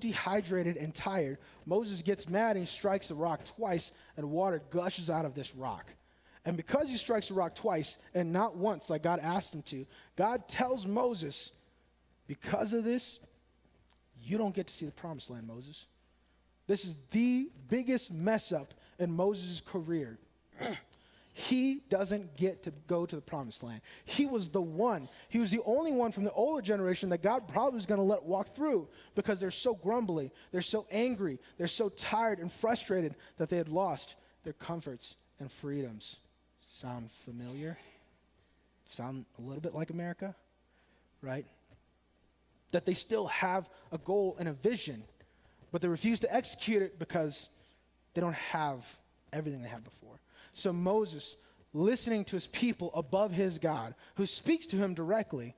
dehydrated and tired, Moses gets mad and he strikes the rock twice, and water gushes out of this rock. And because he strikes the rock twice and not once like God asked him to, God tells Moses, because of this, you don't get to see the promised land, Moses. This is the biggest mess up in Moses' career. He doesn't get to go to the promised land. He was the only one from the older generation that God probably was going to let walk through because they're so grumbly, they're so angry, they're so tired and frustrated that they had lost their comforts and freedoms. Sound familiar? Sound a little bit like America, right? That they still have a goal and a vision, but they refuse to execute it because they don't have everything they had before. So Moses, listening to his people above his God, who speaks to him directly,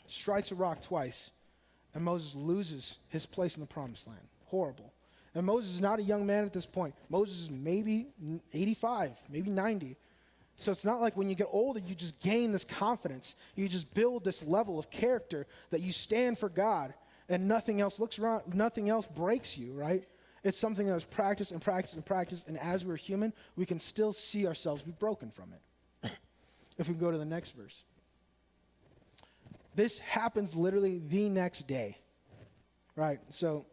strikes a rock twice, and Moses loses his place in the promised land. Horrible. And Moses is not a young man at this point. Moses is maybe 85, maybe 90. So it's not like when you get older, you just gain this confidence. You just build this level of character that you stand for God, and nothing else breaks you, right? It's something that was practiced and practiced and practiced, and as we're human, we can still see ourselves be broken from it. If we go to the next verse. This happens literally the next day, right? So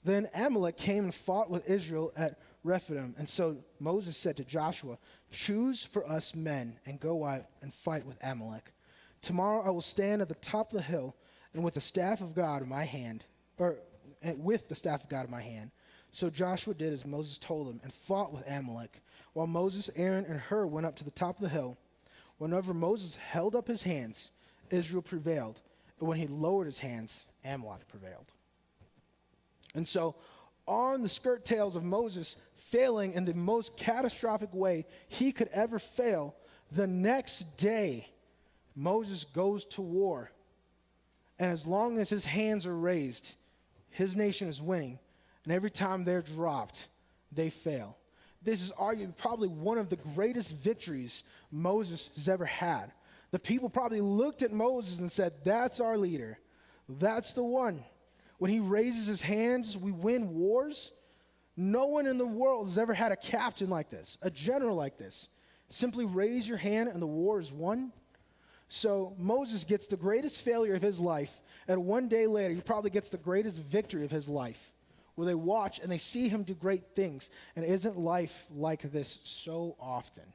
then Amalek came and fought with Israel at Rephidim, and so Moses said to Joshua, choose for us men and go out and fight with Amalek. Tomorrow I will stand at the top of the hill, and with the staff of God in my hand, So Joshua did as Moses told him and fought with Amalek, while Moses, Aaron, and Hur went up to the top of the hill. Whenever Moses held up his hands, Israel prevailed, and when he lowered his hands, Amalek prevailed. And so on the skirt tails of Moses failing in the most catastrophic way he could ever fail, the next day Moses goes to war. And as long as his hands are raised, his nation is winning. And every time they're dropped, they fail. This is arguably probably one of the greatest victories Moses has ever had. The people probably looked at Moses and said, that's our leader. That's the one. When he raises his hands, we win wars. No one in the world has ever had a captain like this, a general like this. Simply raise your hand and the war is won. So Moses gets the greatest failure of his life, and one day later, he probably gets the greatest victory of his life, where they watch and they see him do great things. And isn't life like this so often?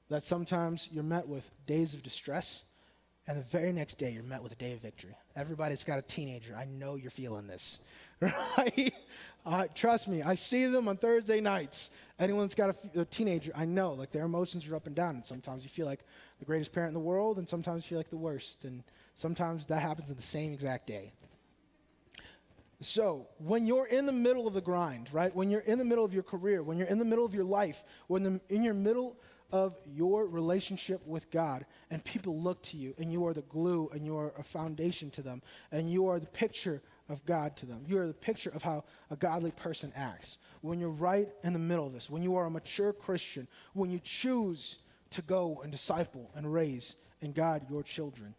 That sometimes you're met with days of distress, and the very next day you're met with a day of victory. Everybody's got a teenager. I know you're feeling this, right? Trust me, I see them on Thursday nights. Anyone that's got a teenager, I know, like their emotions are up and down. And sometimes you feel like the greatest parent in the world, and sometimes you feel like the worst. And sometimes that happens in the same exact day. So when you're in the middle of the grind, right? When you're in the middle of your career, when you're in the middle of your life, in your middle of your relationship with God, and people look to you, and you are the glue, and you are a foundation to them, and you are the picture of God to them. You are the picture of how a godly person acts. When you're right in the middle of this, when you are a mature Christian, when you choose to go and disciple and raise and guide your children,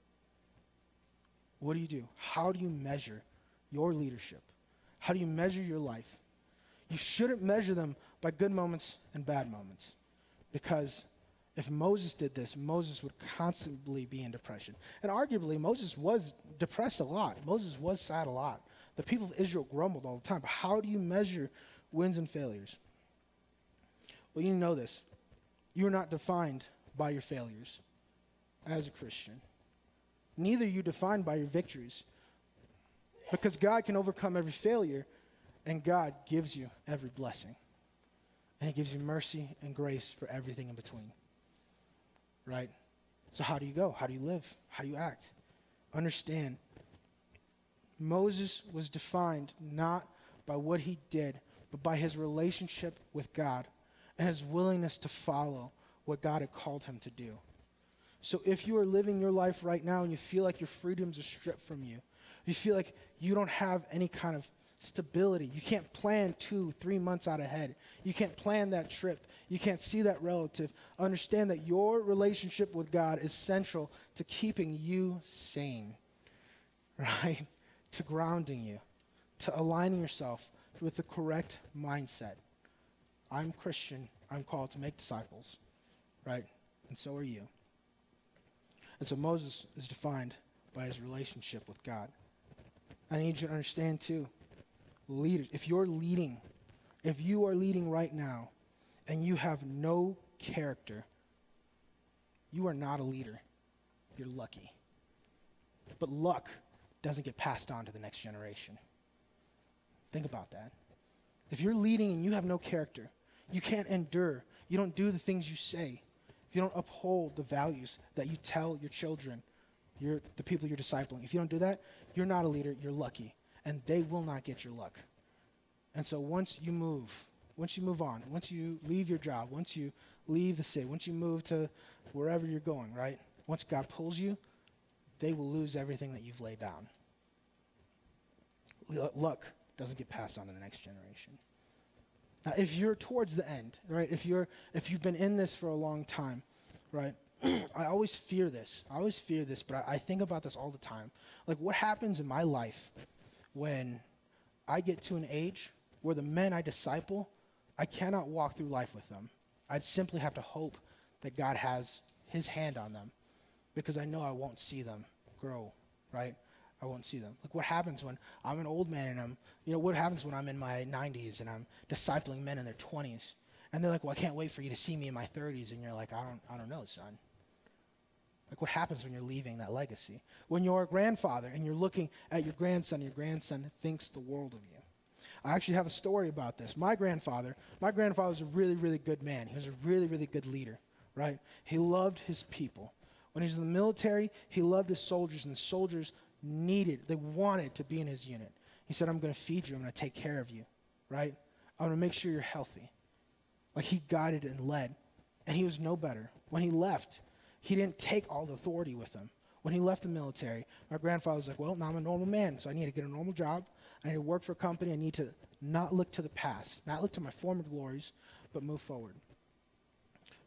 what do? How do you measure your leadership? How do you measure your life? You shouldn't measure them by good moments and bad moments. Because if Moses did this, Moses would constantly be in depression. And arguably, Moses was depressed a lot. Moses was sad a lot. The people of Israel grumbled all the time. But how do you measure wins and failures? Well, you know this. You are not defined by your failures as a Christian. Neither are you defined by your victories. Because God can overcome every failure, and God gives you every blessing. And he gives you mercy and grace for everything in between. Right? So how do you go? How do you live? How do you act? Understand, Moses was defined not by what he did, but by his relationship with God and his willingness to follow what God had called him to do. So if you are living your life right now and you feel like your freedoms are stripped from you, you feel like you don't have any kind of stability. You can't plan 2-3 months out ahead. You can't plan that trip. You can't see that relative. Understand that your relationship with God is central to keeping you sane, right? To grounding you. to aligning yourself with the correct mindset. I'm Christian. I'm called to make disciples, right? And so are you. And so Moses is defined by his relationship with God. I need you to understand too, leaders, if you are leading right now and you have no character, you are not a leader. You're lucky. But luck doesn't get passed on to the next generation. Think about that. If you're leading and you have no character, you can't endure, you don't do the things you say, if you don't uphold the values that you tell your children, the people you're discipling, if you don't do that, you're not a leader, you're lucky. And they will not get your luck. And so once you move on, once you leave your job, once you leave the city, once you move to wherever you're going, right? Once God pulls you, they will lose everything that you've laid down. Luck doesn't get passed on to the next generation. Now, if you're towards the end, right? If you've been in this for a long time, right? I always fear this, but I think about this all the time. Like, what happens in my life when I get to an age where the men I disciple, I cannot walk through life with them. I'd simply have to hope that God has his hand on them, because I know I won't see them grow, right? I won't see them. Like, what happens when I'm an old man and what happens when I'm in my 90s and I'm discipling men in their 20s? And they're like, well, I can't wait for you to see me in my 30s. And you're like, I don't know, son. Like, what happens when you're leaving that legacy? When you're a grandfather and you're looking at your grandson thinks the world of you. I actually have a story about this. My grandfather was a really, really good man. He was a really, really good leader, right? He loved his people. When he was in the military, he loved his soldiers, and the soldiers they wanted to be in his unit. He said, I'm going to feed you. I'm going to take care of you, right? I'm going to make sure you're healthy. Like, he guided and led, and he was no better. When he left, he didn't take all the authority with him. When he left the military, my grandfather was like, well, now I'm a normal man, so I need to get a normal job. I need to work for a company. I need to not look to the past, not look to my former glories, but move forward.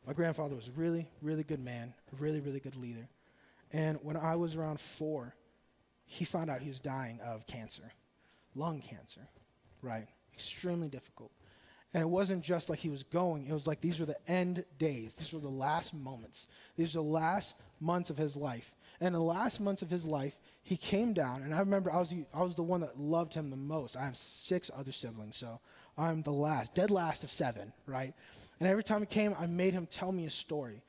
My grandfather was a really, really good man, a really, really good leader. And when I was around 4, he found out he was dying of cancer, lung cancer, right? Extremely difficult. And it wasn't just like he was going. It was like these were the end days. These were the last moments. These were the last months of his life. And in the last months of his life, he came down. And I remember I was the one that loved him the most. I have 6 other siblings, so I'm the dead last of 7, right? And every time he came, I made him tell me a story.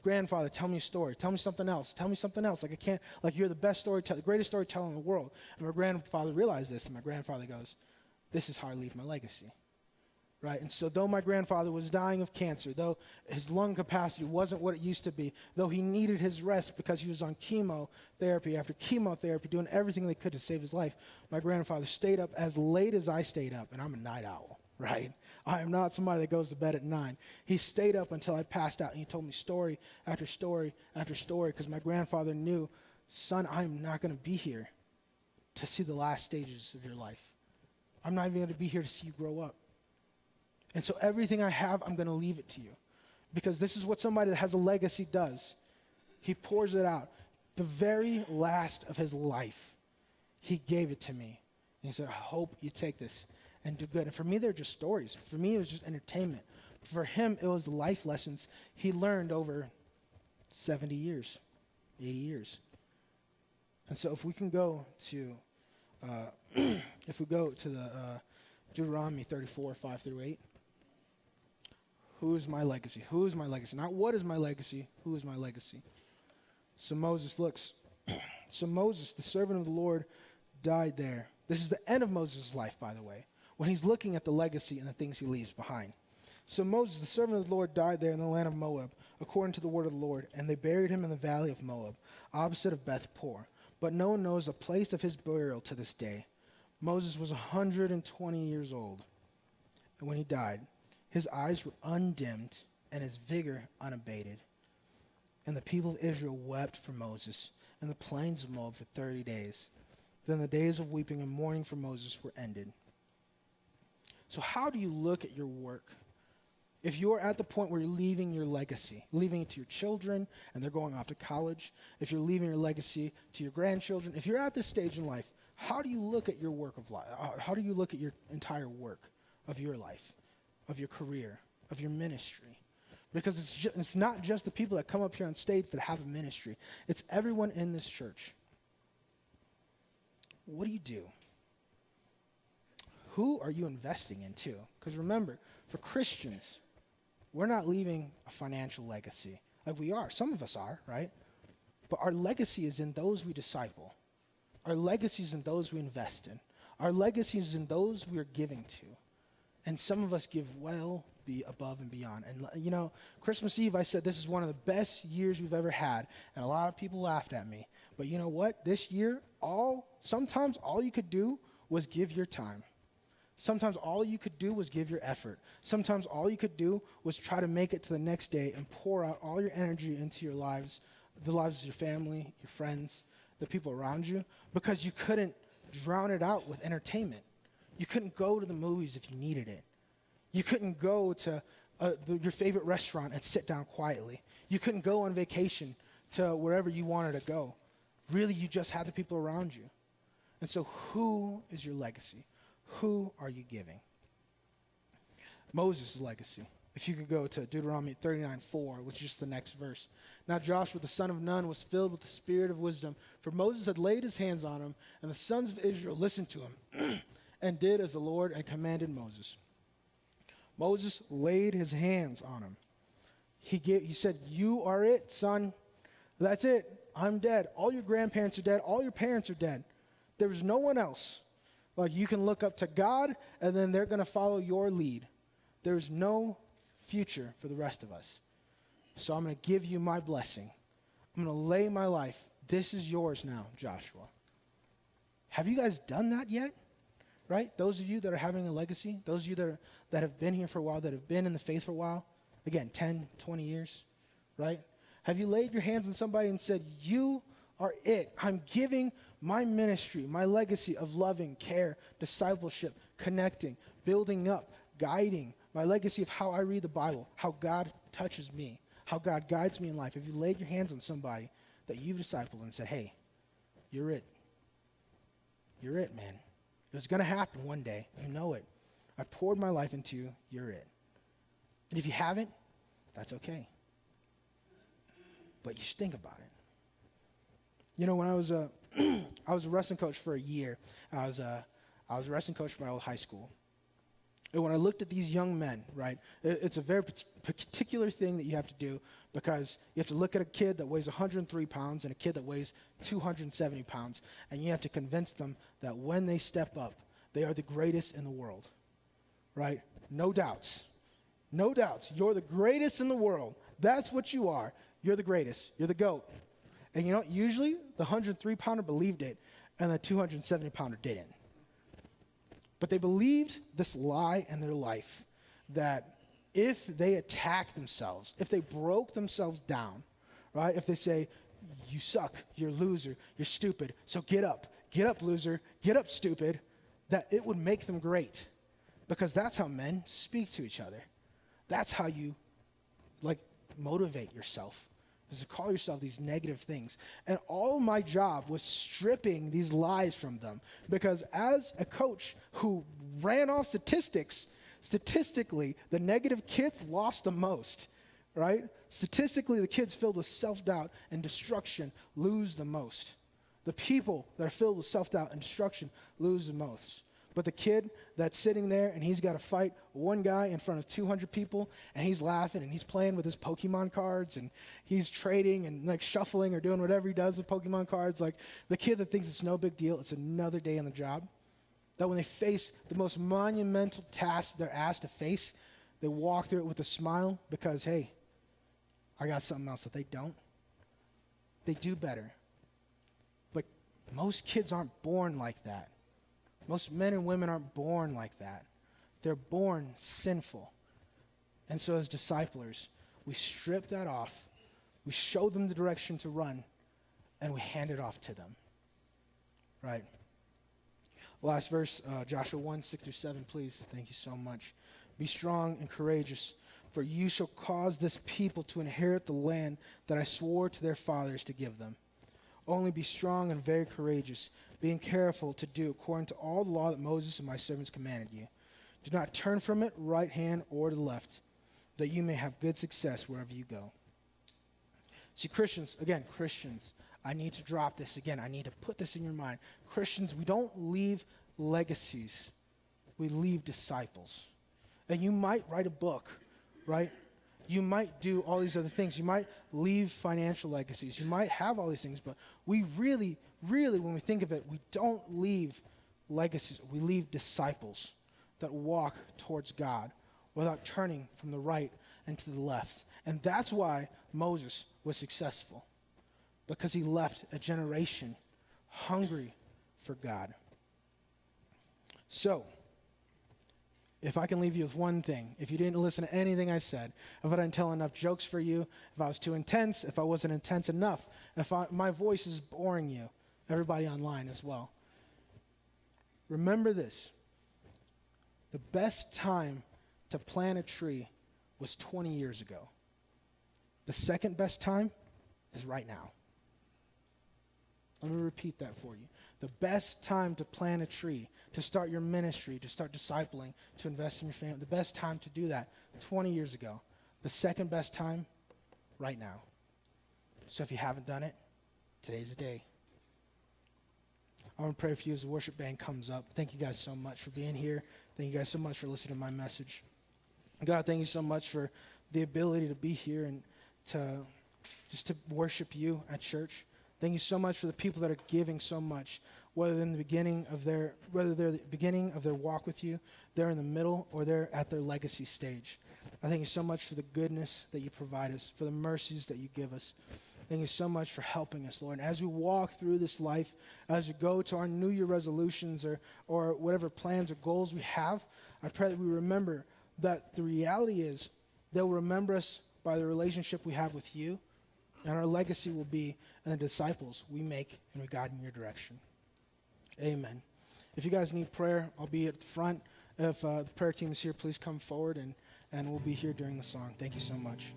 Grandfather, tell me a story. Tell me something else. Tell me something else. Like you're the best storyteller, the greatest storyteller in the world. And my grandfather realized this, and my grandfather goes, this is how I leave my legacy. Right? And so though my grandfather was dying of cancer, though his lung capacity wasn't what it used to be, though he needed his rest because he was on chemotherapy after chemotherapy, doing everything they could to save his life, my grandfather stayed up as late as I stayed up, and I'm a night owl, right? I am not somebody that goes to bed at 9. He stayed up until I passed out, and he told me story after story after story, because my grandfather knew, son, I'm not going to be here to see the last stages of your life. I'm not even going to be here to see you grow up. And so everything I have, I'm going to leave it to you. Because this is what somebody that has a legacy does. He pours it out. The very last of his life, he gave it to me. And he said, I hope you take this and do good. And for me, they're just stories. For me, it was just entertainment. For him, it was the life lessons he learned over 70 years, 80 years. And so if we can go to, the Deuteronomy 34, 5 through 8. Who is my legacy? Who is my legacy? Not what is my legacy, who is my legacy? So Moses looks. So Moses, the servant of the Lord, died there. This is the end of Moses' life, by the way, when he's looking at the legacy and the things he leaves behind. So Moses, the servant of the Lord, died there in the land of Moab, according to the word of the Lord, and they buried him in the valley of Moab, opposite of Beth Peor. But no one knows the place of his burial to this day. Moses was 120 years old, and when he died, his eyes were undimmed and his vigor unabated. And the people of Israel wept for Moses in the plains of Moab for 30 days. Then the days of weeping and mourning for Moses were ended. So how do you look at your work? If you're at the point where you're leaving your legacy, leaving it to your children and they're going off to college, if you're leaving your legacy to your grandchildren, if you're at this stage in life, how do you look at your work of life? How do you look at your entire work of your life, of your career, of your ministry? Because it's not just the people that come up here on stage that have a ministry. It's everyone in this church. What do you do? Who are you investing into? Because remember, for Christians, we're not leaving a financial legacy. Like we are. Some of us are, right? But our legacy is in those we disciple. Our legacy is in those we invest in. Our legacy is in those we are giving to. And some of us give well above and beyond. And, you know, Christmas Eve, I said this is one of the best years we've ever had. And a lot of people laughed at me. But you know what? This year, sometimes all you could do was give your time. Sometimes all you could do was give your effort. Sometimes all you could do was try to make it to the next day and pour out all your energy into your lives, the lives of your family, your friends, the people around you, because you couldn't drown it out with entertainment. You couldn't go to the movies if you needed it. You couldn't go to your favorite restaurant and sit down quietly. You couldn't go on vacation to wherever you wanted to go. Really, you just had the people around you. And so who is your legacy? Who are you giving? Moses' legacy. If you could go to Deuteronomy 39:4, which is just the next verse. Now Joshua the son of Nun was filled with the spirit of wisdom, for Moses had laid his hands on him, and the sons of Israel listened to him and did as the Lord had commanded Moses. Moses laid his hands on him. He said, "You are it, son. That's it. I'm dead. All your grandparents are dead. All your parents are dead. There's no one else. Like, you can look up to God, and then they're going to follow your lead. There's no future for the rest of us. So I'm going to give you my blessing. I'm going to lay my life. This is yours now, Joshua." Have you guys done that yet? Right? Those of you that are having a legacy, those of you that have been here for a while, that have been in the faith for a while, again, 10, 20 years, right? Have you laid your hands on somebody and said, "You are it. I'm giving my ministry, my legacy of loving, care, discipleship, connecting, building up, guiding, my legacy of how I read the Bible, how God touches me, how God guides me in life." Have you laid your hands on somebody that you've discipled and said, "Hey, you're it. You're it, man. It was going to happen one day. You know it. I poured my life into you. You're it." And if you haven't, that's okay. But you should think about it. You know, when I was a wrestling coach for a year. I was a wrestling coach for my old high school. And when I looked at these young men, right, it's a very particular thing that you have to do, because you have to look at a kid that weighs 103 pounds and a kid that weighs 270 pounds, and you have to convince them that when they step up, they are the greatest in the world, right? No doubts. No doubts. You're the greatest in the world. That's what you are. You're the greatest. You're the GOAT. And you know, usually the 103-pounder believed it, and the 270-pounder didn't. But they believed this lie in their life, that if they attacked themselves, if they broke themselves down, right? If they say, "You suck, you're a loser, you're stupid, so get up, loser, get up, stupid," that it would make them great. Because that's how men speak to each other. That's how you, motivate yourself, is to call yourself these negative things. And all my job was stripping these lies from them. Because as a coach who ran off statistically, the negative kids lost the most, right? Statistically, the kids filled with self-doubt and destruction lose the most. The people that are filled with self-doubt and destruction lose the most. But the kid that's sitting there and he's got to fight one guy in front of 200 people, and he's laughing and he's playing with his Pokemon cards and he's trading and shuffling or doing whatever he does with Pokemon cards. The kid that thinks it's no big deal, it's another day on the job. That when they face the most monumental task they're asked to face, they walk through it with a smile because, hey, I got something else that they don't. They do better. But most kids aren't born like that. Most men and women aren't born like that. They're born sinful. And so as disciplers, we strip that off, we show them the direction to run, and we hand it off to them. Right? Last verse, Joshua 1:6-7, please. Thank you so much. "Be strong and courageous, for you shall cause this people to inherit the land that I swore to their fathers to give them. Only be strong and very courageous. being careful to do according to all the law that Moses and my servants commanded you. Do not turn from it right hand or to the left, that you may have good success wherever you go. See, Christians, I need to drop this again. I need to put this in your mind. Christians, we don't leave legacies. We leave disciples. And you might write a book, right? You might do all these other things. You might leave financial legacies. You might have all these things, but we really, when we think of it, we don't leave legacies. We leave disciples that walk towards God without turning from the right and to the left. And that's why Moses was successful, because he left a generation hungry for God. So, if I can leave you with one thing, if you didn't listen to anything I said, if I didn't tell enough jokes for you, if I was too intense, if I wasn't intense enough, if my voice is boring you, everybody online as well, remember this. The best time to plant a tree was 20 years ago. The second best time is right now. Let me repeat that for you. The best time to plant a tree, to start your ministry, to start discipling, to invest in your family, the best time to do that, 20 years ago. The second best time, right now. So if you haven't done it, today's the day. I want to pray for you as the worship band comes up. Thank you guys so much for being here. Thank you guys so much for listening to my message. God, thank you so much for the ability to be here and to worship you at church. Thank you so much for the people that are giving so much, whether they're the beginning of their walk with you, they're in the middle, or they're at their legacy stage. I thank you so much for the goodness that you provide us, for the mercies that you give us. Thank you so much for helping us, Lord. And as we walk through this life, as we go to our New Year resolutions or whatever plans or goals we have, I pray that we remember that the reality is they'll remember us by the relationship we have with you, and our legacy will be in the disciples we make and we guide in your direction. Amen. If you guys need prayer, I'll be at the front. If the prayer team is here, please come forward, and we'll be here during the song. Thank you so much.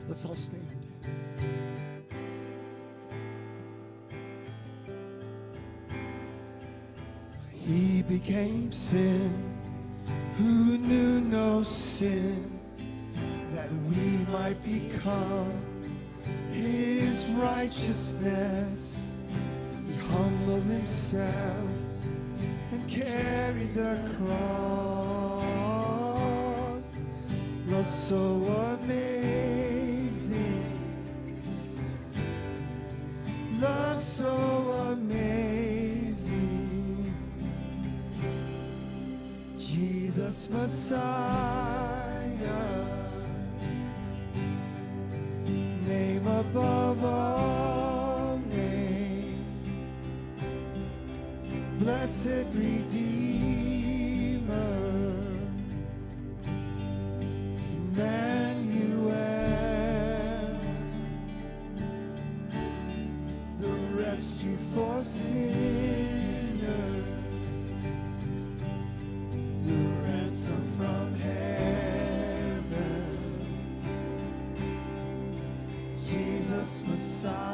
Let's all stand. He became sin who knew no sin, that we might become his righteousness. He humbled himself and carried the cross. Love so amazing, love so amazing. Jesus Messiah, name above all names, blessed Redeemer, Emmanuel, the rescue for sinners, the ransom from heaven, Jesus Messiah,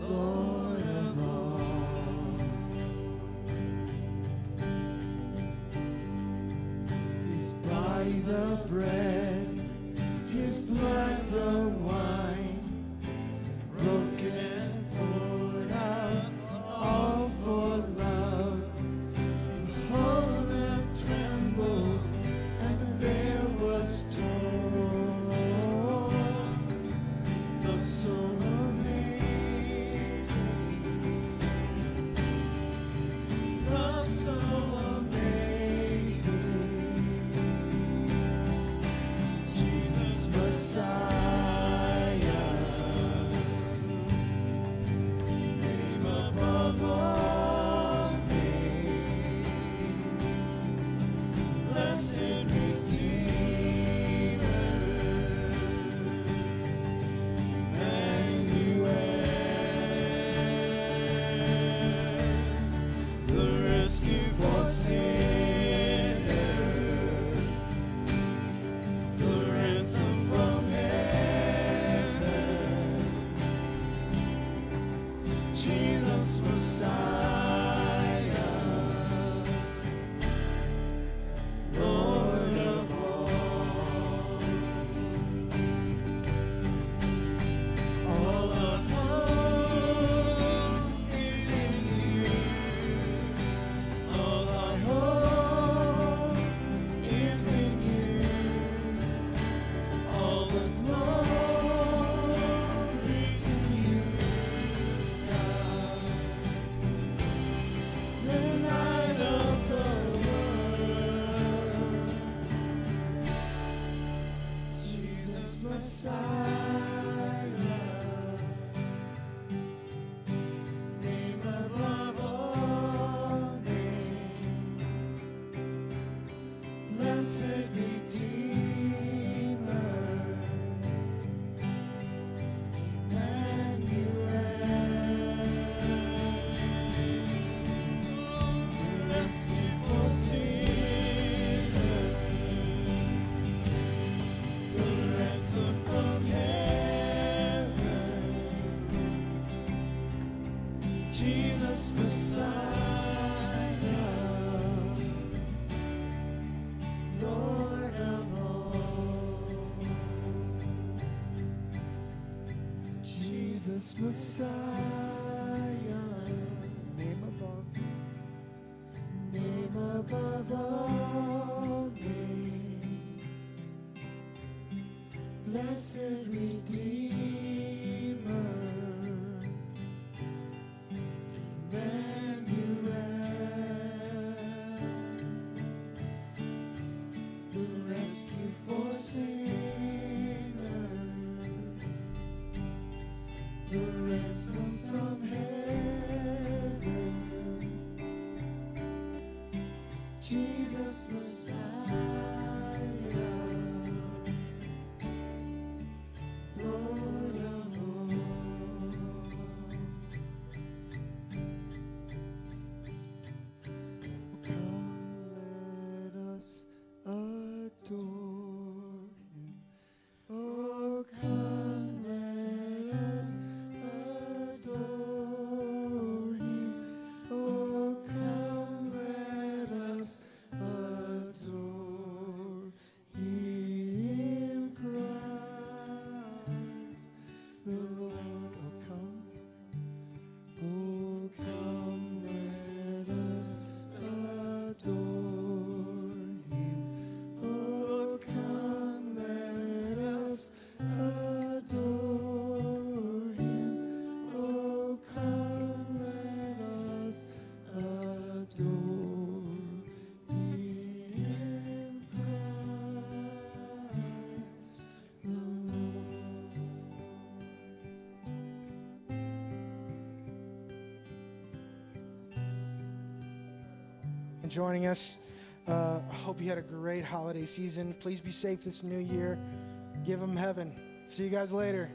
Lord of all. His body the bread, his blood the wine, broken and poured out, all for love. The whole earth trembled and the veil was torn. Love so amazing, love so amazing. Jesus Messiah, rescue for sinners, the ransom from heaven, Jesus Messiah, Lord of all. All of hope is in you. All our hope is in you. All the glory to you, God. The light of the world, Jesus Messiah, name above all names, blessed Redeemer, Emmanuel, rescue for sinners, the ransom from heaven, Jesus Messiah, Lord of all. Jesus Messiah, name above all names, blessed Redeemer, Emmanuel, the rescue for sinners, the ransom from heaven, Jesus Messiah, Lord of all. Come, let us adore Him. Oh, come, let us adore Him. Oh, come, let us adore Him, Christ the Lord. Oh, come, let us adore Him. Oh, come, let us adore Him. Oh, come, let us adore Him, Christ the Lord. And joining us. I hope you had a great holiday season. Please be safe this new year. Give them heaven. See you guys later.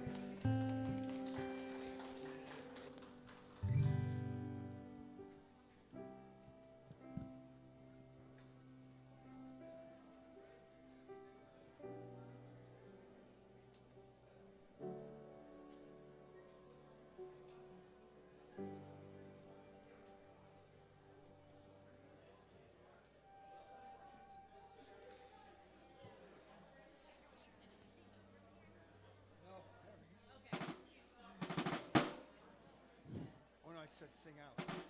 Oh no, I said sing out.